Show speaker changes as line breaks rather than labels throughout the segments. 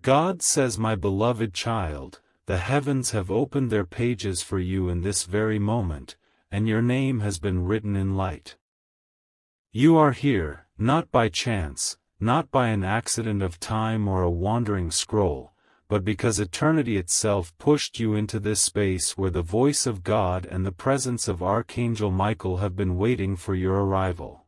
God says, my beloved child, the heavens have opened their pages for you in this very moment, and your name has been written in light. You are here, not by chance, not by an accident of time or a wandering scroll, but because eternity itself pushed you into this space where the voice of God and the presence of Archangel Michael have been waiting for your arrival.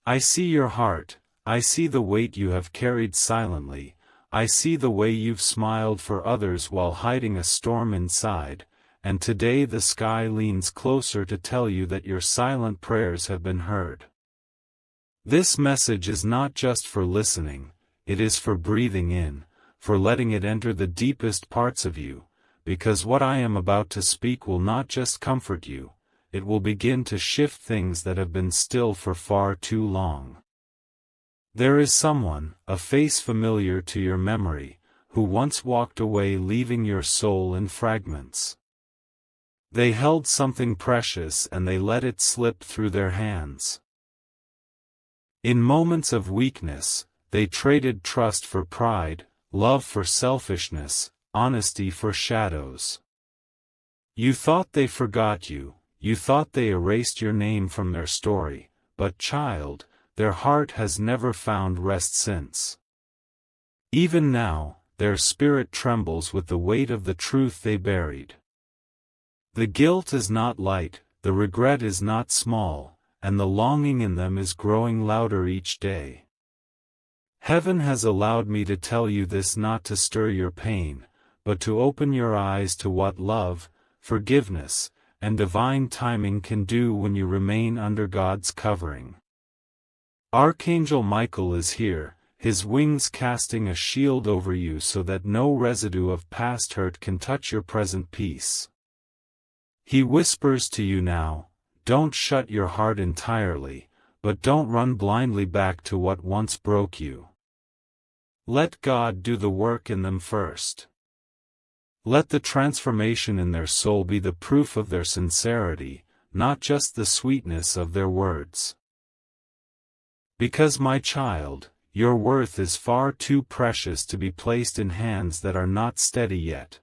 I see your heart, I see the weight you have carried silently, I see the way you've smiled for others while hiding a storm inside, and today the sky leans closer to tell you that your silent prayers have been heard. This message is not just for listening, it is for breathing in, for letting it enter the deepest parts of you, because what I am about to speak will not just comfort you, it will begin to shift things that have been still for far too long. There is someone, a face familiar to your memory, who once walked away leaving your soul in fragments. They held something precious and they let it slip through their hands. In moments of weakness, they traded trust for pride, love for selfishness, honesty for shadows. You thought they forgot you, you thought they erased your name from their story, but child, their heart has never found rest since. Even now, their spirit trembles with the weight of the truth they buried. The guilt is not light, the regret is not small, and the longing in them is growing louder each day. Heaven has allowed me to tell you this not to stir your pain, but to open your eyes to what love, forgiveness, and divine timing can do when you remain under God's covering. Archangel Michael is here, his wings casting a shield over you so that no residue of past hurt can touch your present peace. He whispers to you now, don't shut your heart entirely, but don't run blindly back to what once broke you. Let God do the work in them first. Let the transformation in their soul be the proof of their sincerity, not just the sweetness of their words. Because my child, your worth is far too precious to be placed in hands that are not steady yet.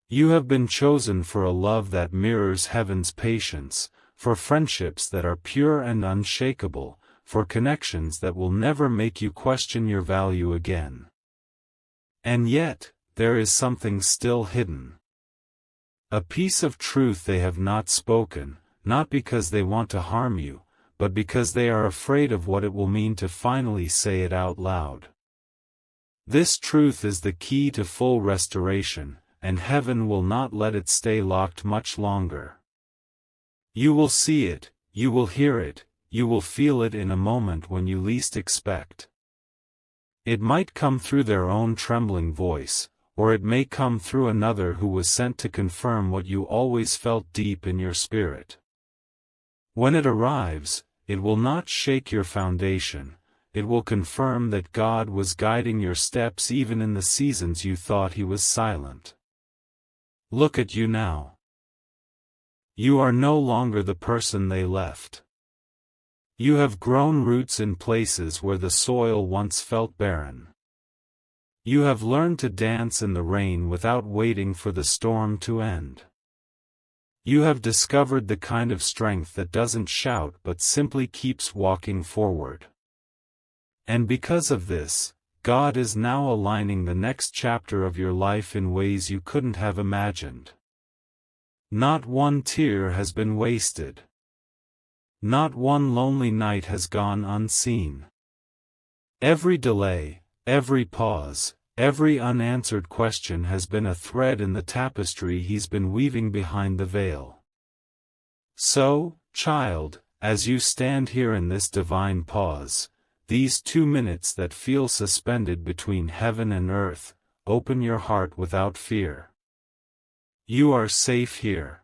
You have been chosen for a love that mirrors heaven's patience, for friendships that are pure and unshakable, for connections that will never make you question your value again. And yet, there is something still hidden. A piece of truth they have not spoken, not because they want to harm you, but because they are afraid of what it will mean to finally say it out loud. This truth is the key to full restoration, and heaven will not let it stay locked much longer. You will see it, you will hear it, you will feel it in a moment when you least expect. It might come through their own trembling voice, or it may come through another who was sent to confirm what you always felt deep in your spirit. When it arrives, it will not shake your foundation, it will confirm that God was guiding your steps even in the seasons you thought He was silent. Look at you now. You are no longer the person they left. You have grown roots in places where the soil once felt barren. You have learned to dance in the rain without waiting for the storm to end. You have discovered the kind of strength that doesn't shout but simply keeps walking forward. And because of this, God is now aligning the next chapter of your life in ways you couldn't have imagined. Not one tear has been wasted. Not one lonely night has gone unseen. Every delay, every pause, every unanswered question has been a thread in the tapestry He's been weaving behind the veil. So, child, as you stand here in this divine pause, these 2 minutes that feel suspended between heaven and earth, open your heart without fear. You are safe here.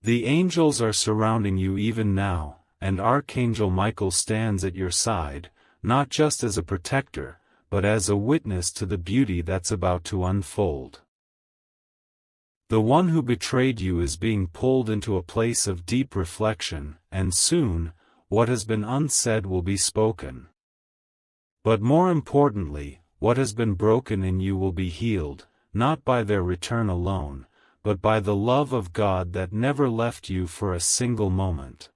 The angels are surrounding you even now, and Archangel Michael stands at your side, not just as a protector, but as a witness to the beauty that's about to unfold. The one who betrayed you is being pulled into a place of deep reflection, and soon, what has been unsaid will be spoken. But more importantly, what has been broken in you will be healed, not by their return alone, but by the love of God that never left you for a single moment.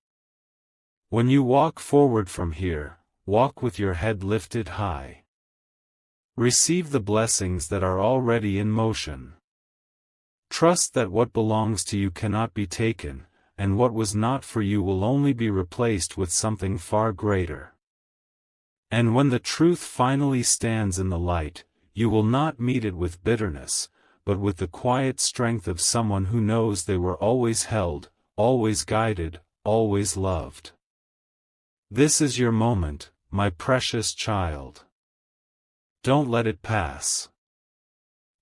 When you walk forward from here, walk with your head lifted high. Receive the blessings that are already in motion. Trust that what belongs to you cannot be taken, and what was not for you will only be replaced with something far greater. And when the truth finally stands in the light, you will not meet it with bitterness, but with the quiet strength of someone who knows they were always held, always guided, always loved. This is your moment, my precious child. Don't let it pass.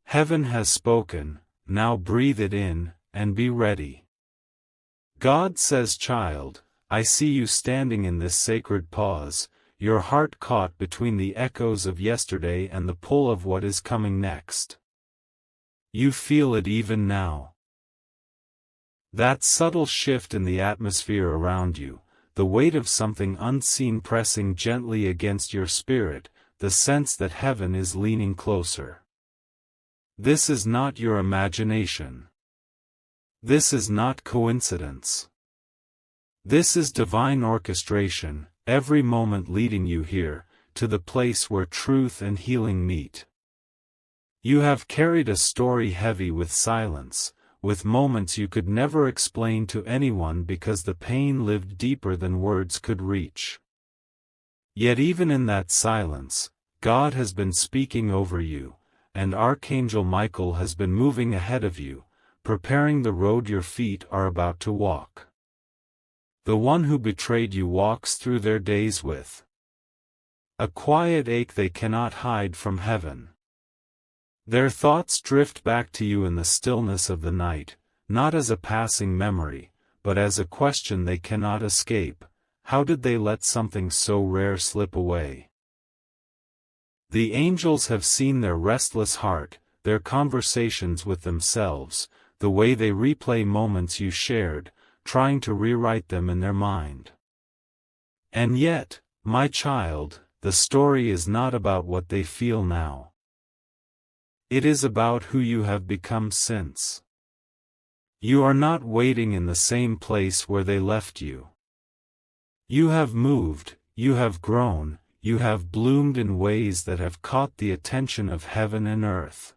Heaven has spoken, now breathe it in, and be ready. God says, child, I see you standing in this sacred pause, your heart caught between the echoes of yesterday and the pull of what is coming next. You feel it even now. That subtle shift in the atmosphere around you, the weight of something unseen pressing gently against your spirit, the sense that heaven is leaning closer. This is not your imagination. This is not coincidence. This is divine orchestration, every moment leading you here, to the place where truth and healing meet. You have carried a story heavy with silence, with moments you could never explain to anyone because the pain lived deeper than words could reach. Yet even in that silence, God has been speaking over you, and Archangel Michael has been moving ahead of you, preparing the road your feet are about to walk. The one who betrayed you walks through their days with a quiet ache they cannot hide from heaven. Their thoughts drift back to you in the stillness of the night, not as a passing memory, but as a question they cannot escape: how did they let something so rare slip away? The angels have seen their restless heart, their conversations with themselves, the way they replay moments you shared, trying to rewrite them in their mind. And yet, my child, the story is not about what they feel now. It is about who you have become since. You are not waiting in the same place where they left you. You have moved, you have grown, you have bloomed in ways that have caught the attention of heaven and earth.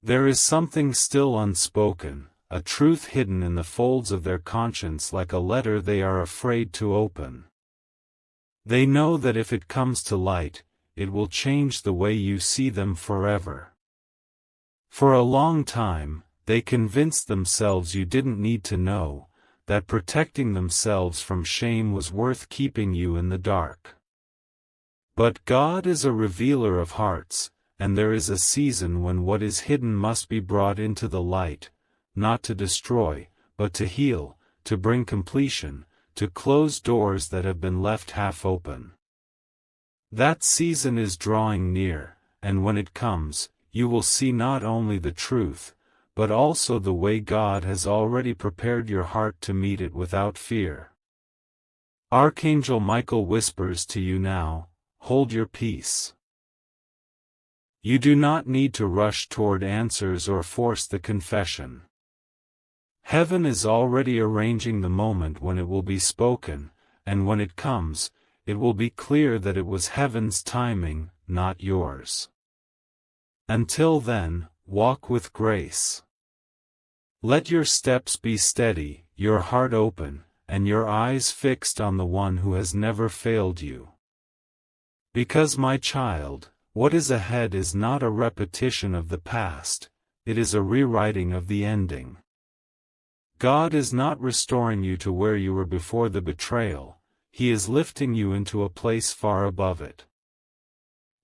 There is something still unspoken, a truth hidden in the folds of their conscience like a letter they are afraid to open. They know that if it comes to light, it will change the way you see them forever. For a long time, they convinced themselves you didn't need to know, that protecting themselves from shame was worth keeping you in the dark. But God is a revealer of hearts, and there is a season when what is hidden must be brought into the light, not to destroy, but to heal, to bring completion, to close doors that have been left half open. That season is drawing near, and when it comes, you will see not only the truth, but also the way God has already prepared your heart to meet it without fear. Archangel Michael whispers to you now, hold your peace. You do not need to rush toward answers or force the confession. Heaven is already arranging the moment when it will be spoken, and when it comes, it will be clear that it was heaven's timing, not yours. Until then, walk with grace. Let your steps be steady, your heart open, and your eyes fixed on the one who has never failed you. Because, my child, what is ahead is not a repetition of the past, it is a rewriting of the ending. God is not restoring you to where you were before the betrayal, He is lifting you into a place far above it.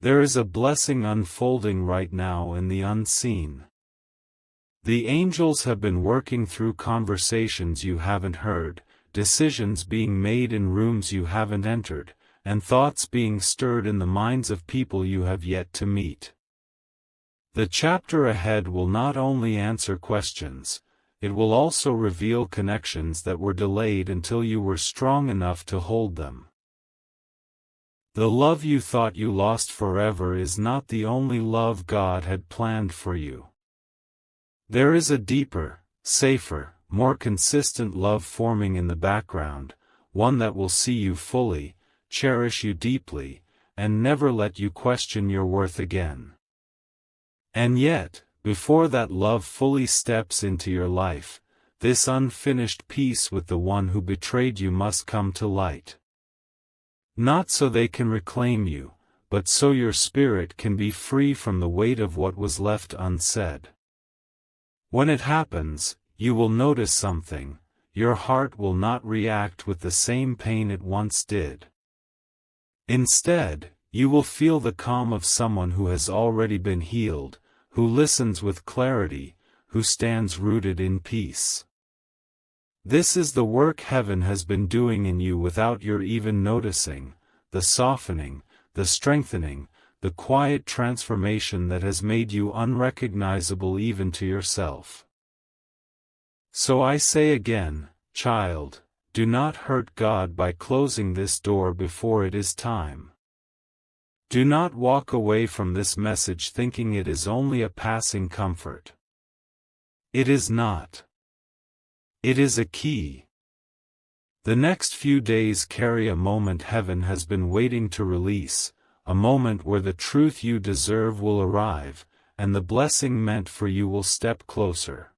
There is a blessing unfolding right now in the unseen. The angels have been working through conversations you haven't heard, decisions being made in rooms you haven't entered, and thoughts being stirred in the minds of people you have yet to meet. The chapter ahead will not only answer questions, it will also reveal connections that were delayed until you were strong enough to hold them. The love you thought you lost forever is not the only love God had planned for you. There is a deeper, safer, more consistent love forming in the background, one that will see you fully, cherish you deeply, and never let you question your worth again. And yet, before that love fully steps into your life, this unfinished peace with the one who betrayed you must come to light. Not so they can reclaim you, but so your spirit can be free from the weight of what was left unsaid. When it happens, you will notice something: your heart will not react with the same pain it once did. Instead, you will feel the calm of someone who has already been healed, who listens with clarity, who stands rooted in peace. This is the work heaven has been doing in you without your even noticing, the softening, the strengthening, the quiet transformation that has made you unrecognizable even to yourself. So I say again, child, do not hurt God by closing this door before it is time. Do not walk away from this message thinking it is only a passing comfort. It is not. It is a key. The next few days carry a moment heaven has been waiting to release, a moment where the truth you deserve will arrive, and the blessing meant for you will step closer.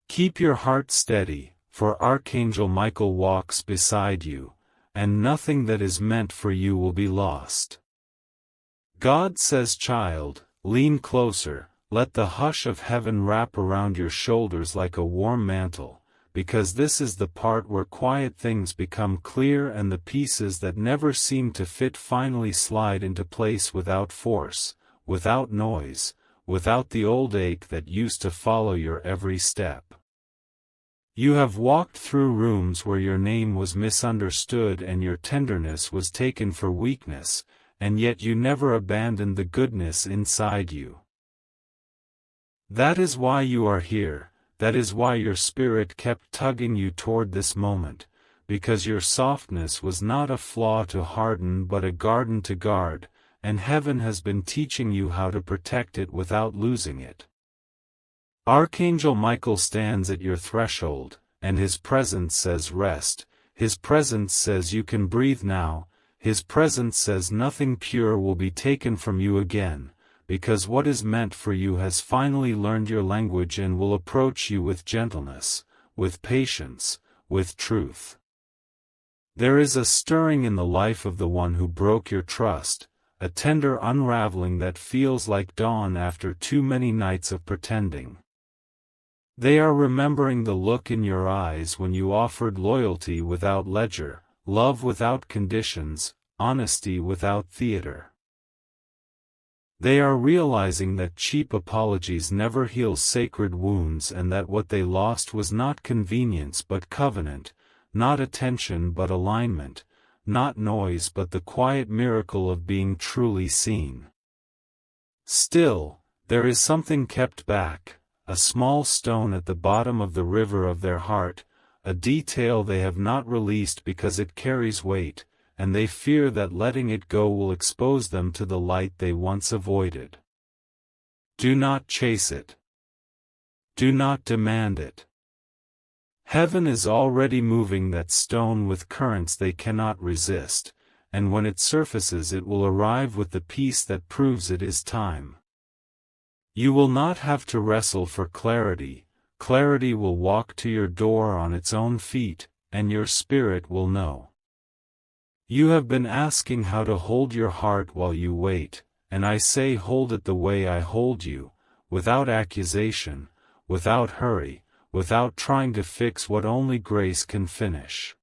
Keep your heart steady, for Archangel Michael walks beside you, and nothing that is meant for you will be lost. God says, child, lean closer, let the hush of heaven wrap around your shoulders like a warm mantle, because this is the part where quiet things become clear and the pieces that never seem to fit finally slide into place without force, without noise, without the old ache that used to follow your every step. You have walked through rooms where your name was misunderstood and your tenderness was taken for weakness, and yet you never abandoned the goodness inside you. That is why you are here. That is why your spirit kept tugging you toward this moment, because your softness was not a flaw to harden but a garden to guard, and heaven has been teaching you how to protect it without losing it. Archangel Michael stands at your threshold, and his presence says rest, his presence says you can breathe now, his presence says nothing pure will be taken from you again, because what is meant for you has finally learned your language and will approach you with gentleness, with patience, with truth. There is a stirring in the life of the one who broke your trust, a tender unraveling that feels like dawn after too many nights of pretending. They are remembering the look in your eyes when you offered loyalty without ledger, love without conditions, honesty without theater. They are realizing that cheap apologies never heal sacred wounds and that what they lost was not convenience but covenant, not attention but alignment, not noise but the quiet miracle of being truly seen. Still, there is something kept back, a small stone at the bottom of the river of their heart, a detail they have not released because it carries weight, and they fear that letting it go will expose them to the light they once avoided. Do not chase it. Do not demand it. Heaven is already moving that stone with currents they cannot resist, and when it surfaces it will arrive with the peace that proves it is time. You will not have to wrestle for clarity, clarity will walk to your door on its own feet, and your spirit will know. You have been asking how to hold your heart while you wait, and I say hold it the way I hold you, without accusation, without hurry, without trying to fix what only grace can finish.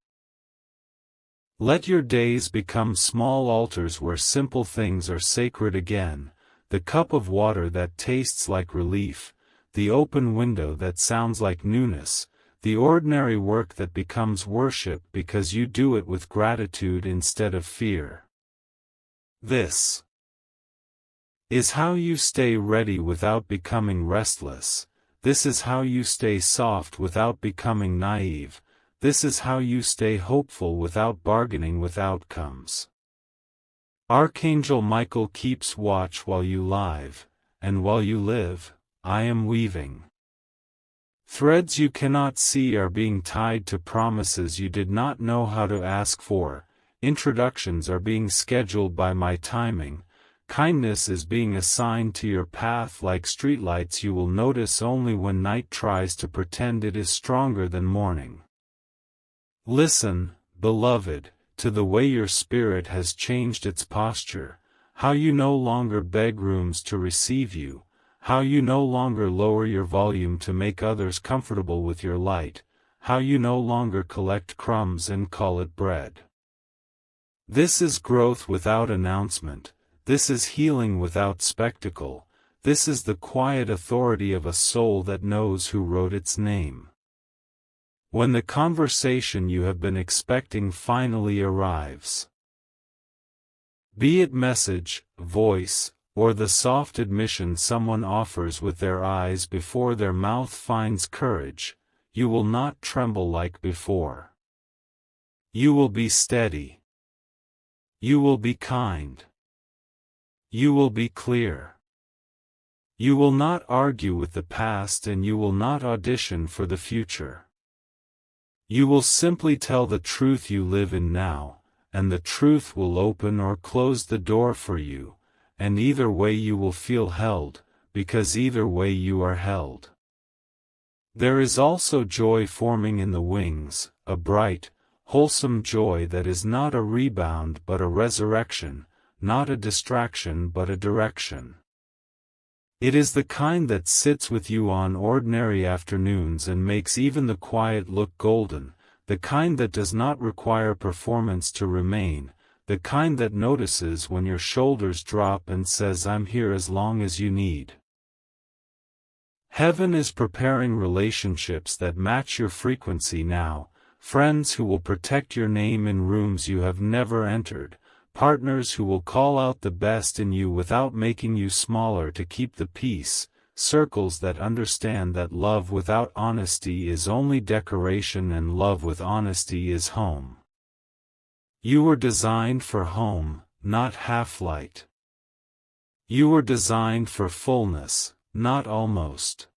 Let your days become small altars where simple things are sacred again, the cup of water that tastes like relief, the open window that sounds like newness, the ordinary work that becomes worship because you do it with gratitude instead of fear. This is how you stay ready without becoming restless. This is how you stay soft without becoming naive. This is how you stay hopeful without bargaining with outcomes. Archangel Michael keeps watch while you live, and while you live, I am weaving. Threads you cannot see are being tied to promises you did not know how to ask for, introductions are being scheduled by my timing, kindness is being assigned to your path like streetlights you will notice only when night tries to pretend it is stronger than morning. Listen, beloved, to the way your spirit has changed its posture, how you no longer beg rooms to receive you, how you no longer lower your volume to make others comfortable with your light, how you no longer collect crumbs and call it bread. This is growth without announcement, this is healing without spectacle, this is the quiet authority of a soul that knows who wrote its name. When the conversation you have been expecting finally arrives, be it message, voice, or the soft admission someone offers with their eyes before their mouth finds courage, you will not tremble like before. You will be steady. You will be kind. You will be clear. You will not argue with the past and you will not audition for the future. You will simply tell the truth you live in now, and the truth will open or close the door for you, and either way you will feel held, because either way you are held. There is also joy forming in the wings, a bright, wholesome joy that is not a rebound but a resurrection, not a distraction but a direction. It is the kind that sits with you on ordinary afternoons and makes even the quiet look golden, the kind that does not require performance to remain, the kind that notices when your shoulders drop and says I'm here as long as you need. Heaven is preparing relationships that match your frequency now, friends who will protect your name in rooms you have never entered, partners who will call out the best in you without making you smaller to keep the peace, circles that understand that love without honesty is only decoration and love with honesty is home. You were designed for home, not half-light. You were designed for fullness, not almost.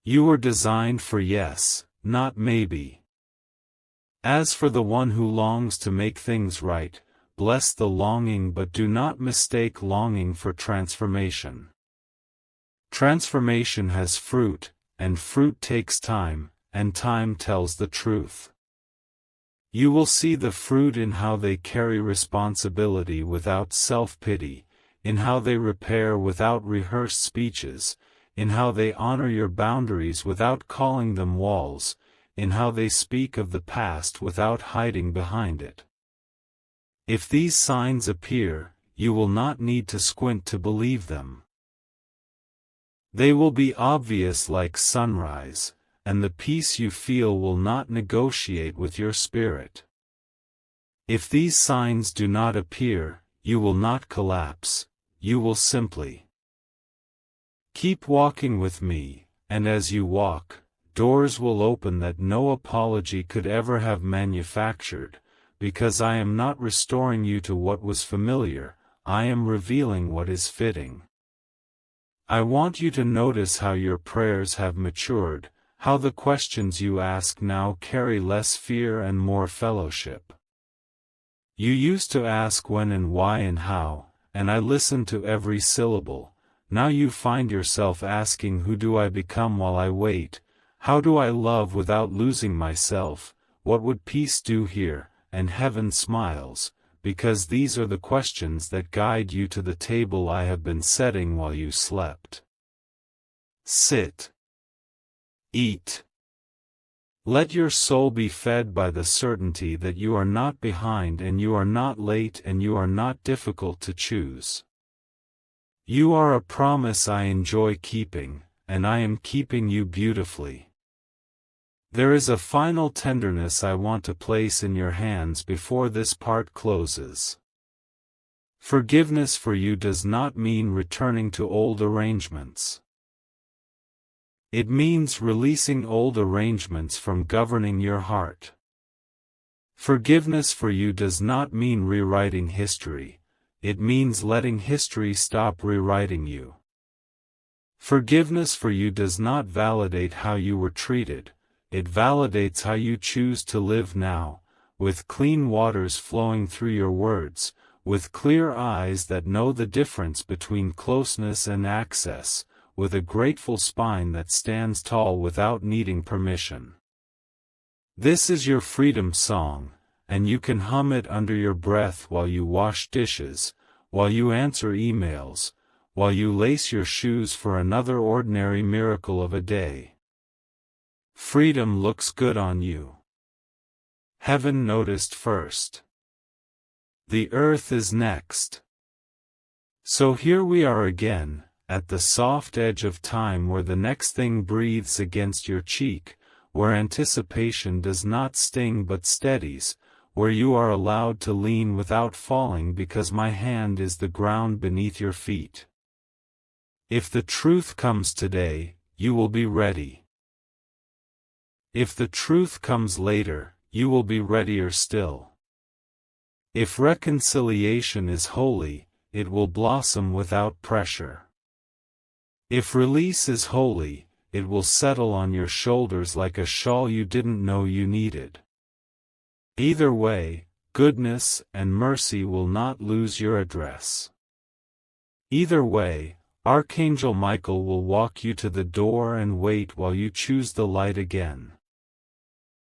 You were designed for yes, not maybe. As for the one who longs to make things right, bless the longing but do not mistake longing for transformation. Transformation has fruit, and fruit takes time, and time tells the truth. You will see the fruit in how they carry responsibility without self-pity, in how they repair without rehearsed speeches, in how they honor your boundaries without calling them walls, in how they speak of the past without hiding behind it. If these signs appear, you will not need to squint to believe them. They will be obvious like sunrise, and the peace you feel will not negotiate with your spirit. If these signs do not appear, you will not collapse, you will simply keep walking with me, and as you walk, doors will open that no apology could ever have manufactured, because I am not restoring you to what was familiar, I am revealing what is fitting. I want you to notice how your prayers have matured, how the questions you ask now carry less fear and more fellowship. You used to ask when and why and how, and I listened to every syllable. Now you find yourself asking who do I become while I wait, how do I love without losing myself, what would peace do here, and heaven smiles, because these are the questions that guide you to the table I have been setting while you slept. Sit. Eat. Let your soul be fed by the certainty that you are not behind and you are not late and you are not difficult to choose. You are a promise I enjoy keeping, and I am keeping you beautifully. There is a final tenderness I want to place in your hands before this part closes. Forgiveness for you does not mean returning to old arrangements. It means releasing old arrangements from governing your heart. Forgiveness for you does not mean rewriting history, it means letting history stop rewriting you. Forgiveness for you does not validate how you were treated, it validates how you choose to live now, with clean waters flowing through your words, with clear eyes that know the difference between closeness and access, with a grateful spine that stands tall without needing permission. This is your freedom song, and you can hum it under your breath while you wash dishes, while you answer emails, while you lace your shoes for another ordinary miracle of a day. Freedom looks good on you. Heaven noticed first. The earth is next. So here we are again, at the soft edge of time where the next thing breathes against your cheek, where anticipation does not sting but steadies, where you are allowed to lean without falling because my hand is the ground beneath your feet. If the truth comes today, you will be ready. If the truth comes later, you will be readier still. If reconciliation is holy, it will blossom without pressure. If release is holy, it will settle on your shoulders like a shawl you didn't know you needed. Either way, goodness and mercy will not lose your address. Either way, Archangel Michael will walk you to the door and wait while you choose the light again.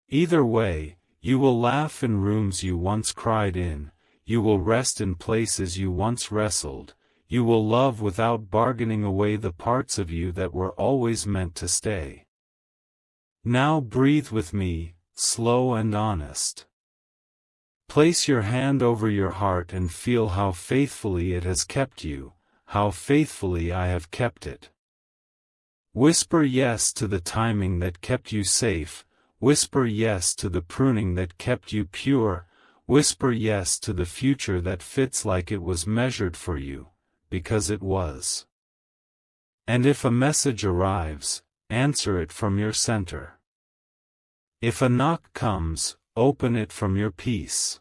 Either way, you will laugh in rooms you once cried in, you will rest in places you once wrestled, you will love without bargaining away the parts of you that were always meant to stay. Now breathe with me, slow and honest. Place your hand over your heart and feel how faithfully it has kept you, how faithfully I have kept it. Whisper yes to the timing that kept you safe, whisper yes to the pruning that kept you pure, whisper yes to the future that fits like it was measured for you, because it was. And if a message arrives, answer it from your center. If a knock comes, open it from your peace.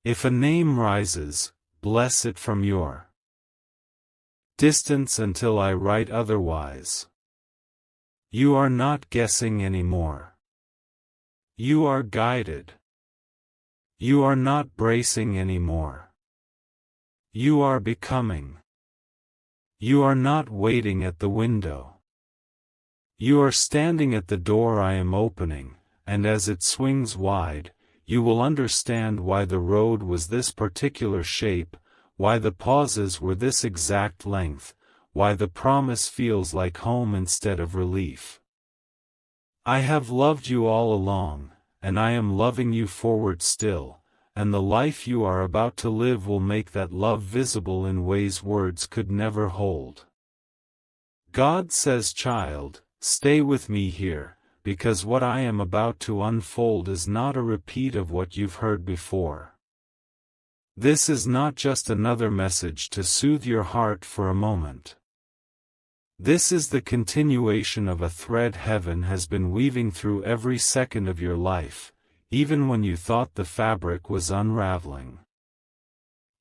If a name rises, bless it from your distance until I write otherwise. You are not guessing anymore. You are guided. You are not bracing anymore. You are becoming. You are not waiting at the window. You are standing at the door I am opening, and as it swings wide, you will understand why the road was this particular shape, why the pauses were this exact length, why the promise feels like home instead of relief. I have loved you all along, and I am loving you forward still, and the life you are about to live will make that love visible in ways words could never hold. God says, child, stay with me here, because what I am about to unfold is not a repeat of what you've heard before. This is not just another message to soothe your heart for a moment. This is the continuation of a thread heaven has been weaving through every second of your life, even when you thought the fabric was unraveling.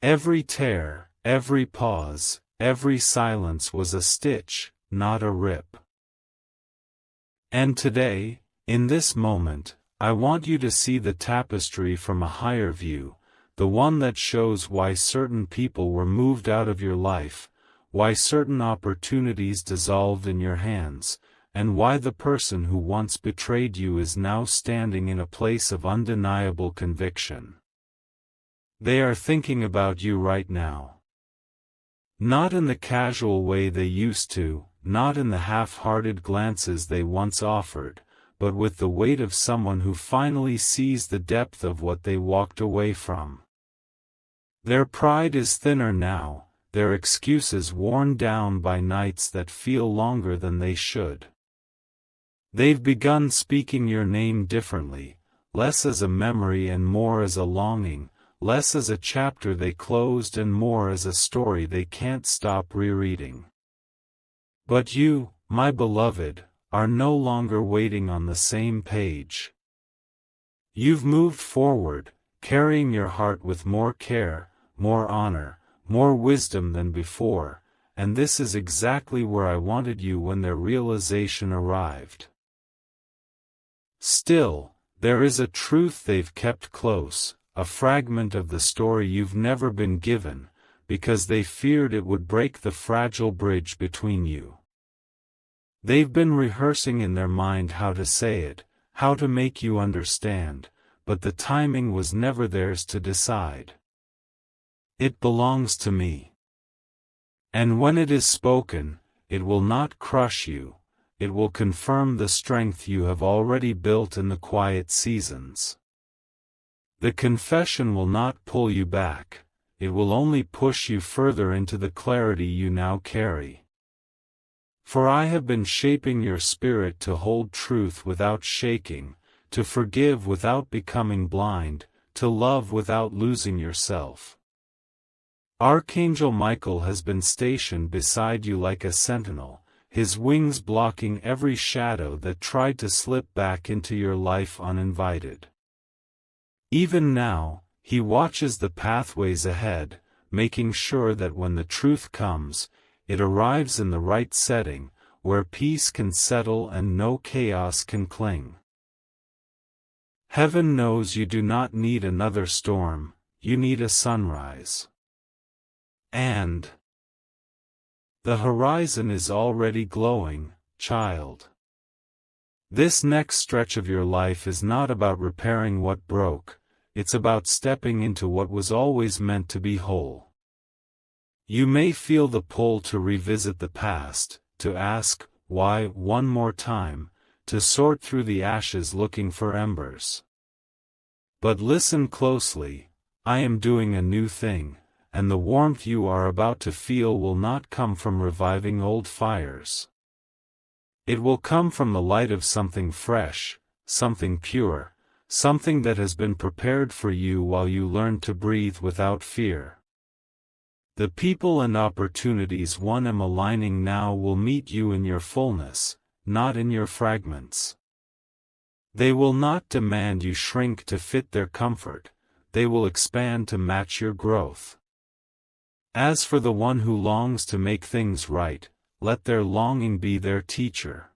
Every tear, every pause, every silence was a stitch, not a rip. And today, in this moment, I want you to see the tapestry from a higher view, the one that shows why certain people were moved out of your life, why certain opportunities dissolved in your hands, and why the person who once betrayed you is now standing in a place of undeniable conviction. They are thinking about you right now. Not in the casual way they used to, not in the half-hearted glances they once offered, but with the weight of someone who finally sees the depth of what they walked away from. Their pride is thinner now, their excuses worn down by nights that feel longer than they should. They've begun speaking your name differently, less as a memory and more as a longing, less as a chapter they closed and more as a story they can't stop rereading. But you, my beloved, are no longer waiting on the same page. You've moved forward, carrying your heart with more care, more honor, more wisdom than before, and this is exactly where I wanted you when their realization arrived. Still, there is a truth they've kept close, a fragment of the story you've never been given, because they feared it would break the fragile bridge between you. They've been rehearsing in their mind how to say it, how to make you understand, but the timing was never theirs to decide. It belongs to me. And when it is spoken, it will not crush you, it will confirm the strength you have already built in the quiet seasons. The confession will not pull you back, it will only push you further into the clarity you now carry. For I have been shaping your spirit to hold truth without shaking, to forgive without becoming blind, to love without losing yourself. Archangel Michael has been stationed beside you like a sentinel, his wings blocking every shadow that tried to slip back into your life uninvited. Even now, he watches the pathways ahead, making sure that when the truth comes, it arrives in the right setting, where peace can settle and no chaos can cling. Heaven knows you do not need another storm, you need a sunrise. And the horizon is already glowing, child. This next stretch of your life is not about repairing what broke, it's about stepping into what was always meant to be whole. You may feel the pull to revisit the past, to ask, why, one more time, to sort through the ashes looking for embers. But listen closely, I am doing a new thing, and the warmth you are about to feel will not come from reviving old fires. It will come from the light of something fresh, something pure, something that has been prepared for you while you learn to breathe without fear. The people and opportunities one am aligning now will meet you in your fullness, not in your fragments. They will not demand you shrink to fit their comfort, they will expand to match your growth. As for the one who longs to make things right, let their longing be their teacher.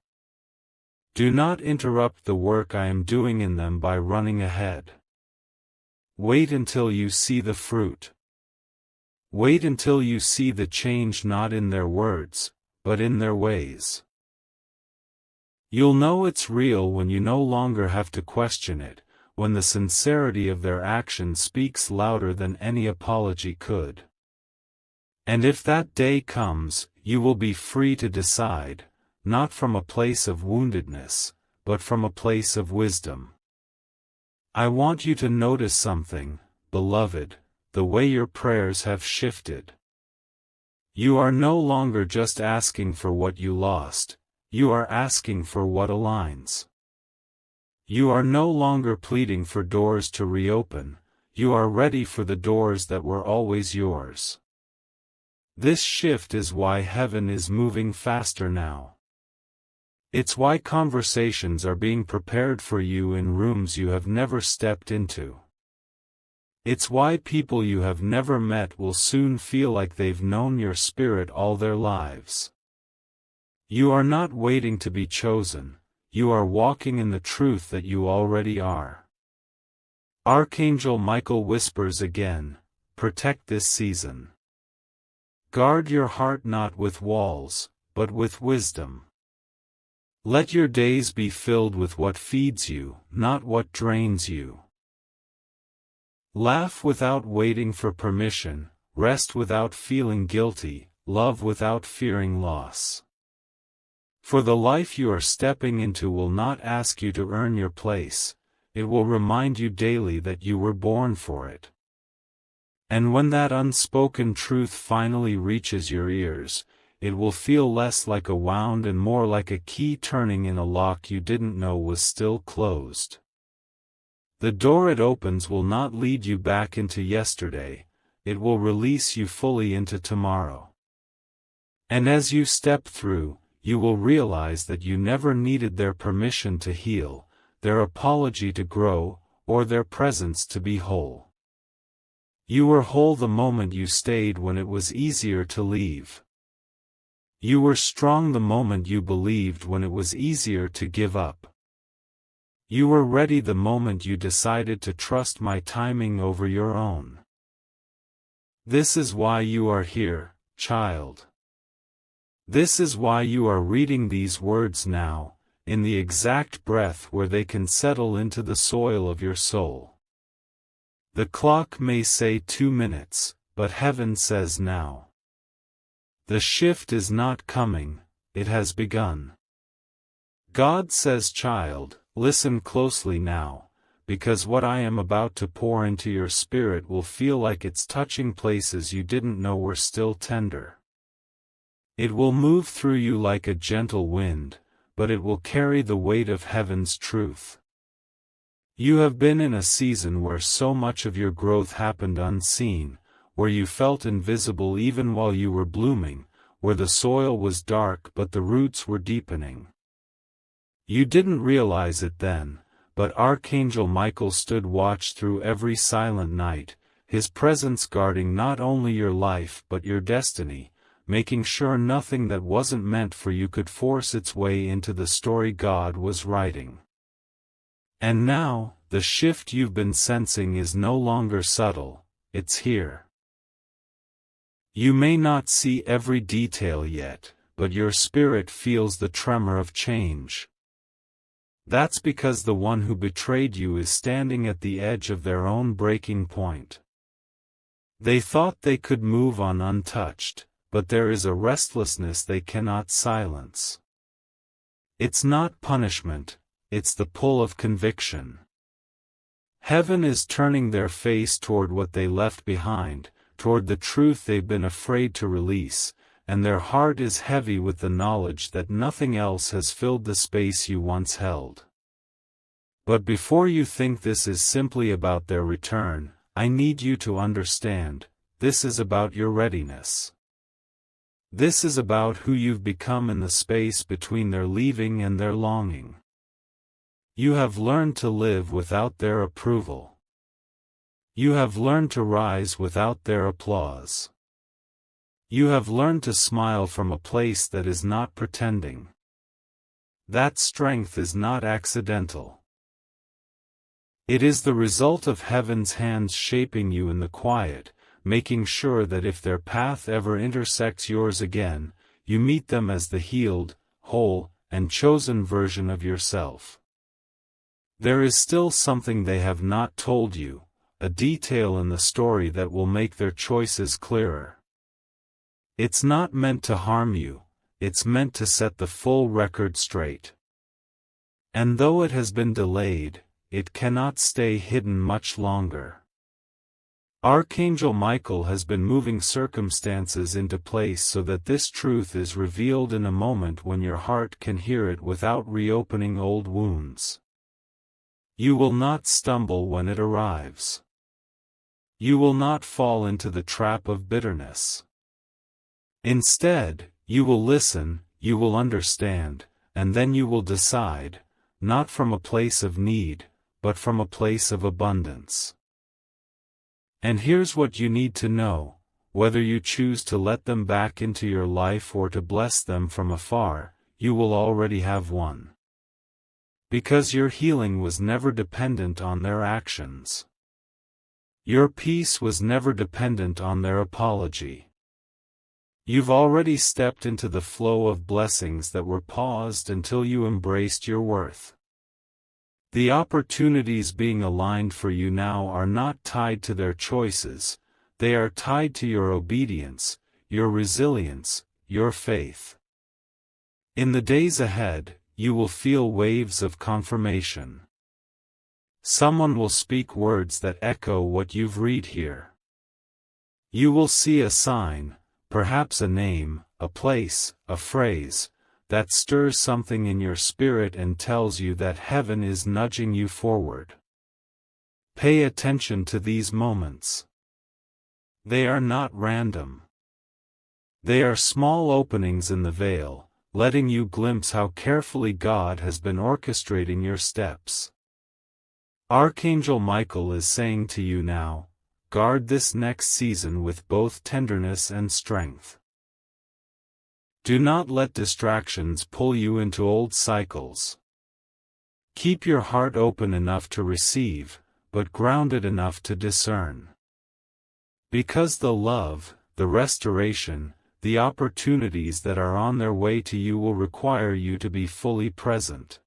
Do not interrupt the work I am doing in them by running ahead. Wait until you see the fruit. Wait until you see the change not in their words, but in their ways. You'll know it's real when you no longer have to question it, when the sincerity of their action speaks louder than any apology could. And if that day comes, you will be free to decide, not from a place of woundedness, but from a place of wisdom. I want you to notice something, beloved, the way your prayers have shifted. You are no longer just asking for what you lost, you are asking for what aligns. You are no longer pleading for doors to reopen, you are ready for the doors that were always yours. This shift is why heaven is moving faster now. It's why conversations are being prepared for you in rooms you have never stepped into. It's why people you have never met will soon feel like they've known your spirit all their lives. You are not waiting to be chosen, you are walking in the truth that you already are. Archangel Michael whispers again, protect this season. Guard your heart not with walls, but with wisdom. Let your days be filled with what feeds you, not what drains you. Laugh without waiting for permission, rest without feeling guilty, love without fearing loss. For the life you are stepping into will not ask you to earn your place, it will remind you daily that you were born for it. And when that unspoken truth finally reaches your ears, it will feel less like a wound and more like a key turning in a lock you didn't know was still closed. The door it opens will not lead you back into yesterday, it will release you fully into tomorrow. And as you step through, you will realize that you never needed their permission to heal, their apology to grow, or their presence to be whole. You were whole the moment you stayed when it was easier to leave. You were strong the moment you believed when it was easier to give up. You were ready the moment you decided to trust my timing over your own. This is why you are here, child. This is why you are reading these words now, in the exact breath where they can settle into the soil of your soul. The clock may say 2 minutes, but heaven says now. The shift is not coming, it has begun. God says, child, listen closely now, because what I am about to pour into your spirit will feel like it's touching places you didn't know were still tender. It will move through you like a gentle wind, but it will carry the weight of heaven's truth. You have been in a season where so much of your growth happened unseen, where you felt invisible even while you were blooming, where the soil was dark but the roots were deepening. You didn't realize it then, but Archangel Michael stood watch through every silent night, his presence guarding not only your life but your destiny, making sure nothing that wasn't meant for you could force its way into the story God was writing. And now, the shift you've been sensing is no longer subtle, it's here. You may not see every detail yet, but your spirit feels the tremor of change. That's because the one who betrayed you is standing at the edge of their own breaking point. They thought they could move on untouched, but there is a restlessness they cannot silence. It's not punishment, it's the pull of conviction. Heaven is turning their face toward what they left behind, toward the truth they've been afraid to release, and their heart is heavy with the knowledge that nothing else has filled the space you once held. But before you think this is simply about their return, I need you to understand, this is about your readiness. This is about who you've become in the space between their leaving and their longing. You have learned to live without their approval. You have learned to rise without their applause. You have learned to smile from a place that is not pretending. That strength is not accidental. It is the result of heaven's hands shaping you in the quiet, making sure that if their path ever intersects yours again, you meet them as the healed, whole, and chosen version of yourself. There is still something they have not told you, a detail in the story that will make their choices clearer. It's not meant to harm you, it's meant to set the full record straight. And though it has been delayed, it cannot stay hidden much longer. Archangel Michael has been moving circumstances into place so that this truth is revealed in a moment when your heart can hear it without reopening old wounds. You will not stumble when it arrives. You will not fall into the trap of bitterness. Instead, you will listen, you will understand, and then you will decide, not from a place of need, but from a place of abundance. And here's what you need to know, whether you choose to let them back into your life or to bless them from afar, you will already have won. Because your healing was never dependent on their actions. Your peace was never dependent on their apology. You've already stepped into the flow of blessings that were paused until you embraced your worth. The opportunities being aligned for you now are not tied to their choices, they are tied to your obedience, your resilience, your faith. In the days ahead, you will feel waves of confirmation. Someone will speak words that echo what you've read here. You will see a sign, perhaps a name, a place, a phrase, that stirs something in your spirit and tells you that heaven is nudging you forward. Pay attention to these moments. They are not random. They are small openings in the veil, letting you glimpse how carefully God has been orchestrating your steps. Archangel Michael is saying to you now, guard this next season with both tenderness and strength. Do not let distractions pull you into old cycles. Keep your heart open enough to receive, but grounded enough to discern. Because the love, the restoration, the opportunities that are on their way to you will require you to be fully present.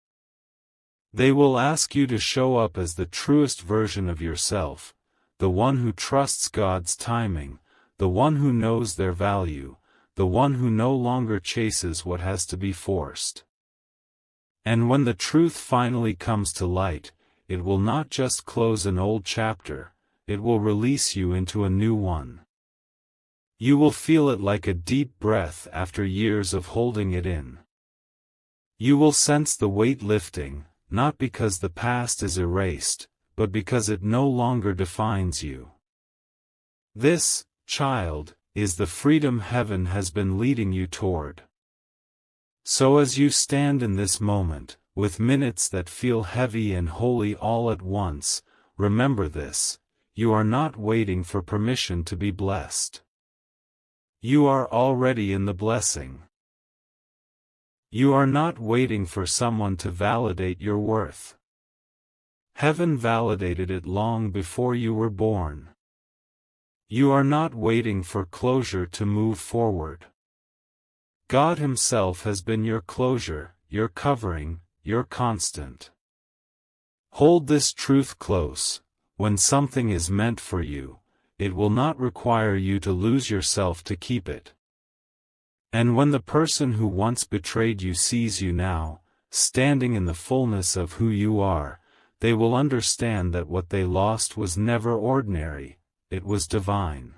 They will ask you to show up as the truest version of yourself, the one who trusts God's timing, the one who knows their value, the one who no longer chases what has to be forced. And when the truth finally comes to light, it will not just close an old chapter, it will release you into a new one. You will feel it like a deep breath after years of holding it in. You will sense the weight lifting, not because the past is erased, but because it no longer defines you. This, child, is the freedom heaven has been leading you toward. So as you stand in this moment, with minutes that feel heavy and holy all at once, remember this: you are not waiting for permission to be blessed. You are already in the blessing. You are not waiting for someone to validate your worth. Heaven validated it long before you were born. You are not waiting for closure to move forward. God Himself has been your closure, your covering, your constant. Hold this truth close: when something is meant for you, it will not require you to lose yourself to keep it. And when the person who once betrayed you sees you now, standing in the fullness of who you are, they will understand that what they lost was never ordinary, it was divine.